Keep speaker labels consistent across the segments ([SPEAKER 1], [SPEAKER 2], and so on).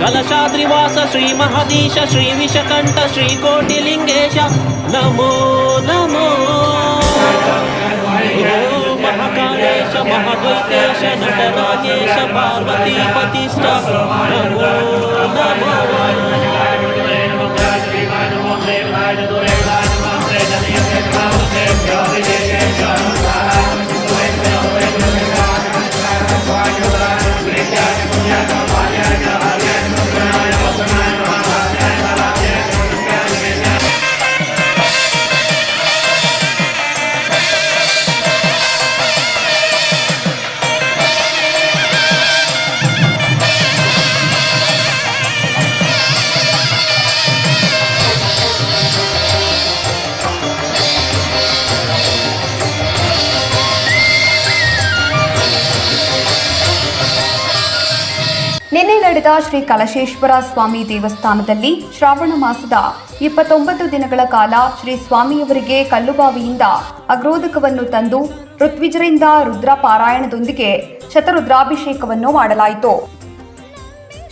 [SPEAKER 1] कलशाद्रिवास श्री महदीश श्री विषकंठ श्री कोटिलिंगेश नमो नमो। महाकालेश महाद्वैतेश नटराजेश पार्वती पतिष्ठ नमो नमो।
[SPEAKER 2] ನಿನ್ನೆ ನಡೆದ ಶ್ರೀ ಕಲಶೇಶ್ವರ ಸ್ವಾಮಿ ದೇವಸ್ಥಾನದಲ್ಲಿ ಶ್ರಾವಣ ಮಾಸದ 29 ದಿನಗಳ ಕಾಲ ಶ್ರೀ ಸ್ವಾಮಿಯವರಿಗೆ ಕಲ್ಲುಬಾವಿಯಿಂದ ಅಗ್ರೋದಕವನ್ನು ತಂದು ಋತ್ವಿಜರಿಂದ ರುದ್ರ ಪಾರಾಯಣದೊಂದಿಗೆ ಶತರುದ್ರಾಭಿಷೇಕವನ್ನು ಮಾಡಲಾಯಿತು.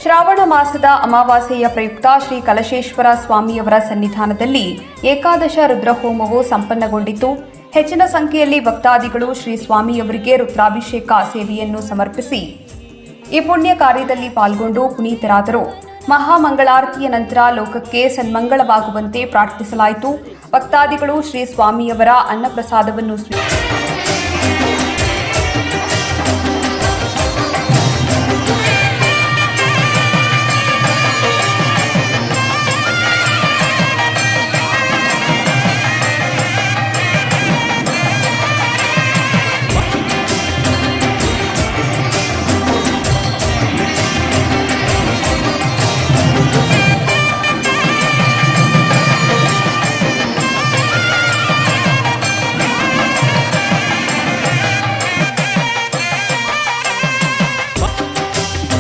[SPEAKER 2] ಶ್ರಾವಣ ಮಾಸದ ಅಮಾವಾಸ್ಯೆಯ ಪ್ರಯುಕ್ತ ಶ್ರೀ ಕಲಶೇಶ್ವರ ಸ್ವಾಮಿಯವರ ಸನ್ನಿಧಾನದಲ್ಲಿ ಏಕಾದಶ ರುದ್ರಹೋಮವು ಸಂಪನ್ನಗೊಂಡಿತು. ಹೆಚ್ಚಿನ ಸಂಖ್ಯೆಯಲ್ಲಿ ಭಕ್ತಾದಿಗಳು ಶ್ರೀ ಸ್ವಾಮಿಯವರಿಗೆ ರುದ್ರಾಭಿಷೇಕ ಸೇವೆಯನ್ನು ಸಮರ್ಪಿಸಿ ಈ ಪುಣ್ಯ ಕಾರ್ಯದಲ್ಲಿ ಪಾಲ್ಗೊಂಡು ಪುನೀತರಾದರು. ಮಹಾಮಂಗಳಾರತಿಯ ನಂತರ ಲೋಕಕ್ಕೆ ಸನ್ಮಂಗಳವಾಗುವಂತೆ ಪ್ರಾರ್ಥಿಸಲಾಯಿತು. ಭಕ್ತಾದಿಗಳು ಶ್ರೀ ಸ್ವಾಮಿಯವರ ಅನ್ನಪ್ರಸಾದವನ್ನು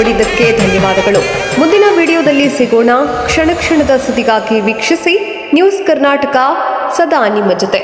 [SPEAKER 3] ನೋಡಿದ್ದಕ್ಕೆ ಧನ್ಯವಾದಗಳು. ಮುಂದಿನ ವಿಡಿಯೋದಲ್ಲಿ ಸಿಗೋಣ. ಕ್ಷಣ ಕ್ಷಣದ ಸುದ್ದಿಗಾಗಿ ವೀಕ್ಷಿಸಿ ನ್ಯೂಸ್ ಕರ್ನಾಟಕ, ಸದಾ ನಿಮ್ಮ ಜೊತೆ.